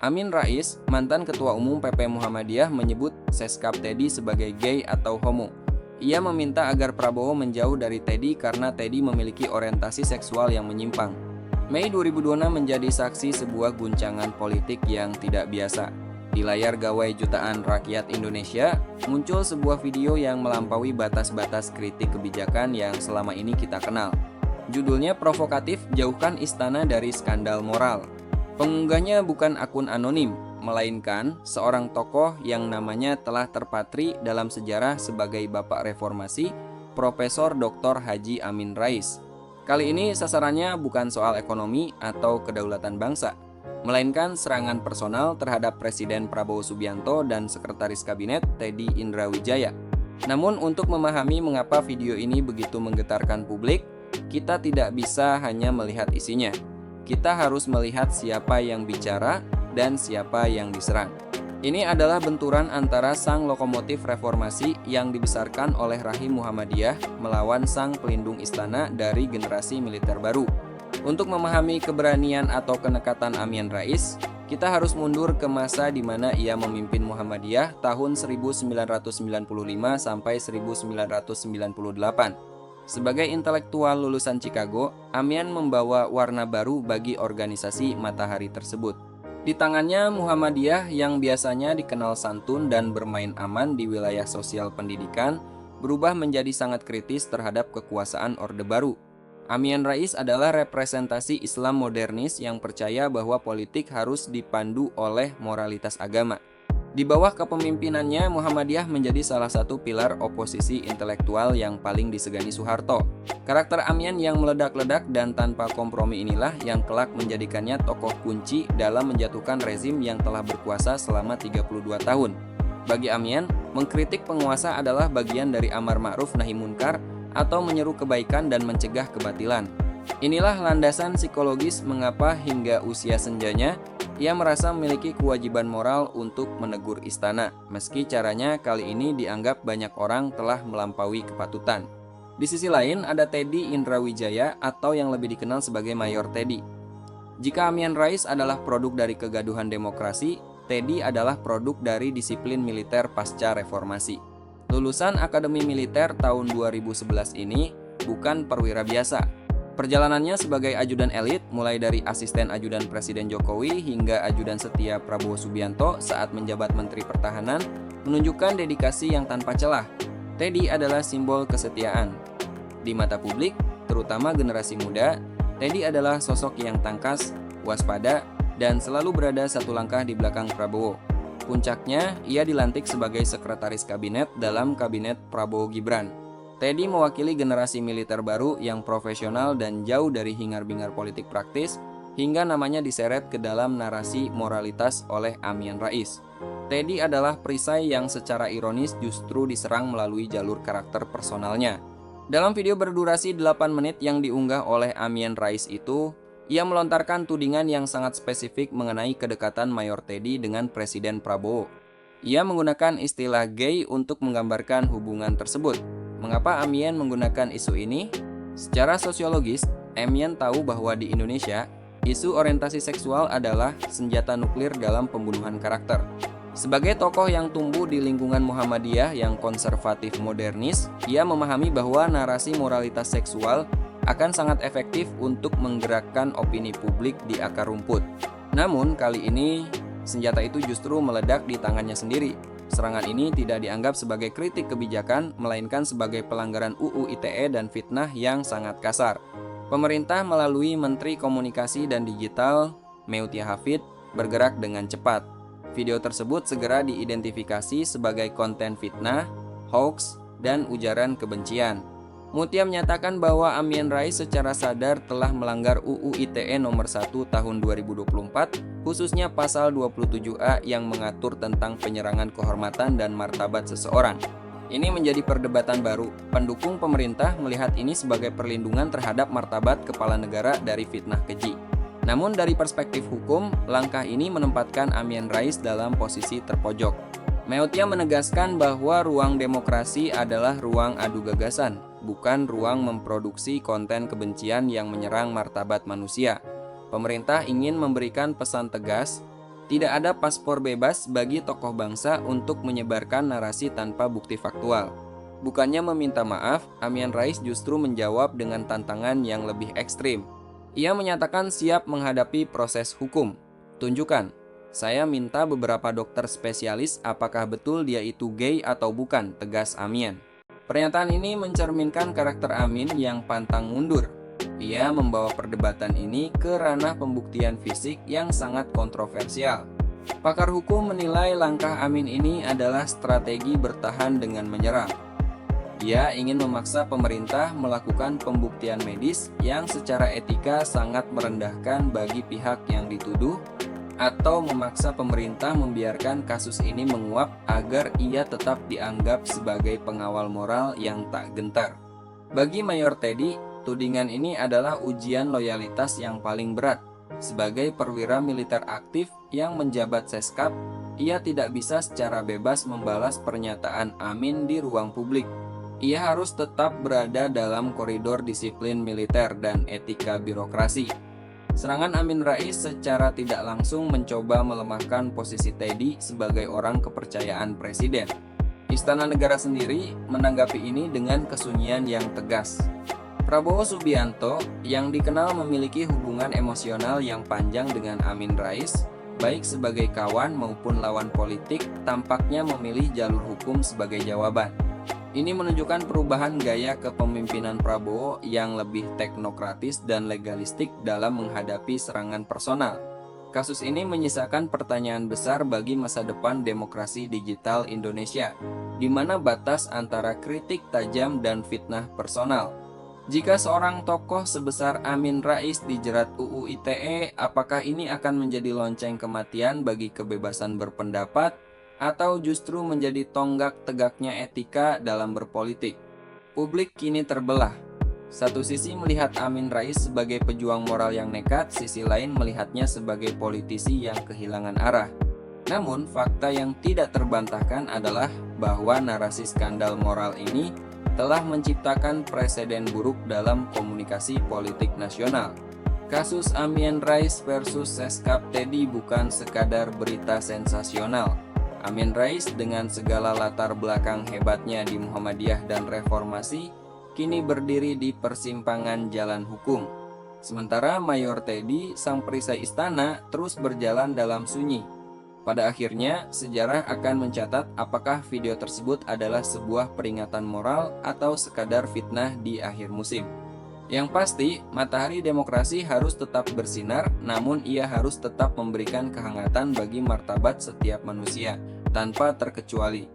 Amin Rais, mantan Ketua Umum PP Muhammadiyah, menyebut seskap Teddy sebagai gay atau homo. Ia meminta agar Prabowo menjauh dari Teddy karena Teddy memiliki orientasi seksual yang menyimpang. Mei 2026 menjadi saksi sebuah guncangan politik yang tidak biasa. Di layar gawai jutaan rakyat Indonesia, muncul sebuah video yang melampaui batas-batas kritik kebijakan yang selama ini kita kenal. Judulnya provokatif, jauhkan istana dari skandal moral. Pengunggahnya bukan akun anonim, melainkan seorang tokoh yang namanya telah terpatri dalam sejarah sebagai Bapak Reformasi, Profesor Dr. Haji Amin Rais. Kali ini sasarannya bukan soal ekonomi atau kedaulatan bangsa, melainkan serangan personal terhadap Presiden Prabowo Subianto dan Sekretaris Kabinet Teddy Indrawijaya. Namun untuk memahami mengapa video ini begitu menggetarkan publik, kita tidak bisa hanya melihat isinya. Kita harus melihat siapa yang bicara dan siapa yang diserang. Ini adalah benturan antara sang lokomotif reformasi yang dibesarkan oleh rahim Muhammadiyah melawan sang pelindung istana dari generasi militer baru. Untuk memahami keberanian atau kenekatan Amin Rais, kita harus mundur ke masa di mana ia memimpin Muhammadiyah tahun 1995 sampai 1998. Sebagai intelektual lulusan Chicago, Amin membawa warna baru bagi organisasi Matahari tersebut. Di tangannya, Muhammadiyah yang biasanya dikenal santun dan bermain aman di wilayah sosial pendidikan berubah menjadi sangat kritis terhadap kekuasaan Orde Baru. Amin Rais adalah representasi Islam modernis yang percaya bahwa politik harus dipandu oleh moralitas agama. Di bawah kepemimpinannya, Muhammadiyah menjadi salah satu pilar oposisi intelektual yang paling disegani Soeharto. Karakter Amin yang meledak-ledak dan tanpa kompromi inilah yang kelak menjadikannya tokoh kunci dalam menjatuhkan rezim yang telah berkuasa selama 32 tahun. Bagi Amin, mengkritik penguasa adalah bagian dari amar ma'ruf nahi munkar atau menyeru kebaikan dan mencegah kebatilan. Inilah landasan psikologis mengapa hingga usia senjanya ia merasa memiliki kewajiban moral untuk menegur istana, meski caranya kali ini dianggap banyak orang telah melampaui kepatutan. Di sisi lain ada Teddy Indrawijaya atau yang lebih dikenal sebagai Mayor Teddy. Jika Amin Rais adalah produk dari kegaduhan demokrasi, Teddy adalah produk dari disiplin militer pasca reformasi. Lulusan Akademi Militer tahun 2011 ini bukan perwira biasa. Perjalanannya sebagai ajudan elit mulai dari asisten ajudan Presiden Jokowi hingga ajudan setia Prabowo Subianto saat menjabat Menteri Pertahanan menunjukkan dedikasi yang tanpa celah. Teddy adalah simbol kesetiaan. Di mata publik, terutama generasi muda, Teddy adalah sosok yang tangkas, waspada, dan selalu berada satu langkah di belakang Prabowo. Puncaknya, ia dilantik sebagai Sekretaris Kabinet dalam Kabinet Prabowo Gibran. Teddy mewakili generasi militer baru yang profesional dan jauh dari hingar-bingar politik praktis, hingga namanya diseret ke dalam narasi moralitas oleh Amin Rais. Teddy adalah perisai yang secara ironis justru diserang melalui jalur karakter personalnya. Dalam video berdurasi 8 menit yang diunggah oleh Amin Rais itu, ia melontarkan tudingan yang sangat spesifik mengenai kedekatan Mayor Teddy dengan Presiden Prabowo. Ia menggunakan istilah gay untuk menggambarkan hubungan tersebut. Mengapa Amin menggunakan isu ini? Secara sosiologis, Amin tahu bahwa di Indonesia, isu orientasi seksual adalah senjata nuklir dalam pembunuhan karakter. Sebagai tokoh yang tumbuh di lingkungan Muhammadiyah yang konservatif modernis, ia memahami bahwa narasi moralitas seksual akan sangat efektif untuk menggerakkan opini publik di akar rumput. Namun, kali ini senjata itu justru meledak di tangannya sendiri. Serangan ini tidak dianggap sebagai kritik kebijakan, melainkan sebagai pelanggaran UU ITE dan fitnah yang sangat kasar. Pemerintah melalui Menteri Komunikasi dan Digital, Meutia Hafid, bergerak dengan cepat. Video tersebut segera diidentifikasi sebagai konten fitnah, hoax, dan ujaran kebencian. Mutia menyatakan bahwa Amin Rais secara sadar telah melanggar UU ITE nomor 1 tahun 2024, khususnya pasal 27A yang mengatur tentang penyerangan kehormatan dan martabat seseorang. Ini menjadi perdebatan baru. Pendukung pemerintah melihat ini sebagai perlindungan terhadap martabat kepala negara dari fitnah keji. Namun dari perspektif hukum, langkah ini menempatkan Amin Rais dalam posisi terpojok. Meutia menegaskan bahwa ruang demokrasi adalah ruang adu gagasan, bukan ruang memproduksi konten kebencian yang menyerang martabat manusia. Pemerintah ingin memberikan pesan tegas, Tidak ada paspor bebas bagi tokoh bangsa untuk menyebarkan narasi tanpa bukti faktual. Bukannya meminta maaf, Amin Rais justru menjawab dengan tantangan yang lebih ekstrim. Ia menyatakan siap menghadapi proses hukum. Tunjukkan, saya minta beberapa dokter spesialis apakah betul dia itu gay atau bukan, tegas Amin. Pernyataan ini mencerminkan karakter Amin yang pantang mundur. Ia membawa perdebatan ini ke ranah pembuktian fisik yang sangat kontroversial. Pakar hukum menilai langkah Amin ini adalah strategi bertahan dengan menyerang. Ia ingin memaksa pemerintah melakukan pembuktian medis yang secara etika sangat merendahkan bagi pihak yang dituduh, atau memaksa pemerintah membiarkan kasus ini menguap agar ia tetap dianggap sebagai pengawal moral yang tak gentar. Bagi Mayor Teddy, tudingan ini adalah ujian loyalitas yang paling berat. Sebagai perwira militer aktif yang menjabat Seskap, ia tidak bisa secara bebas membalas pernyataan Amin di ruang publik. Ia harus tetap berada dalam koridor disiplin militer dan etika birokrasi. Serangan Amin Rais secara tidak langsung mencoba melemahkan posisi Teddy sebagai orang kepercayaan presiden. Istana Negara sendiri menanggapi ini dengan kesunyian yang tegas. Prabowo Subianto yang dikenal memiliki hubungan emosional yang panjang dengan Amin Rais, baik sebagai kawan maupun lawan politik, tampaknya memilih jalur hukum sebagai jawaban. Ini menunjukkan perubahan gaya kepemimpinan Prabowo yang lebih teknokratis dan legalistik dalam menghadapi serangan personal. Kasus ini menyisakan pertanyaan besar bagi masa depan demokrasi digital Indonesia, di mana batas antara kritik tajam dan fitnah personal. Jika seorang tokoh sebesar Amin Rais dijerat UU ITE, apakah ini akan menjadi lonceng kematian bagi kebebasan berpendapat, atau justru menjadi tonggak tegaknya etika dalam berpolitik? Publik kini terbelah. Satu sisi melihat Amin Rais sebagai pejuang moral yang nekat, sisi lain melihatnya sebagai politisi yang kehilangan arah. Namun, fakta yang tidak terbantahkan adalah bahwa narasi skandal moral ini telah menciptakan preseden buruk dalam komunikasi politik nasional. Kasus Amin Rais versus Seskap Teddy bukan sekadar berita sensasional. Amin Rais dengan segala latar belakang hebatnya di Muhammadiyah dan Reformasi, kini berdiri di persimpangan jalan hukum. Sementara Mayor Teddy, sang perisai istana, terus berjalan dalam sunyi. Pada akhirnya, sejarah akan mencatat apakah video tersebut adalah sebuah peringatan moral atau sekadar fitnah di akhir musim. Yang pasti, matahari demokrasi harus tetap bersinar, namun ia harus tetap memberikan kehangatan bagi martabat setiap manusia, tanpa terkecuali.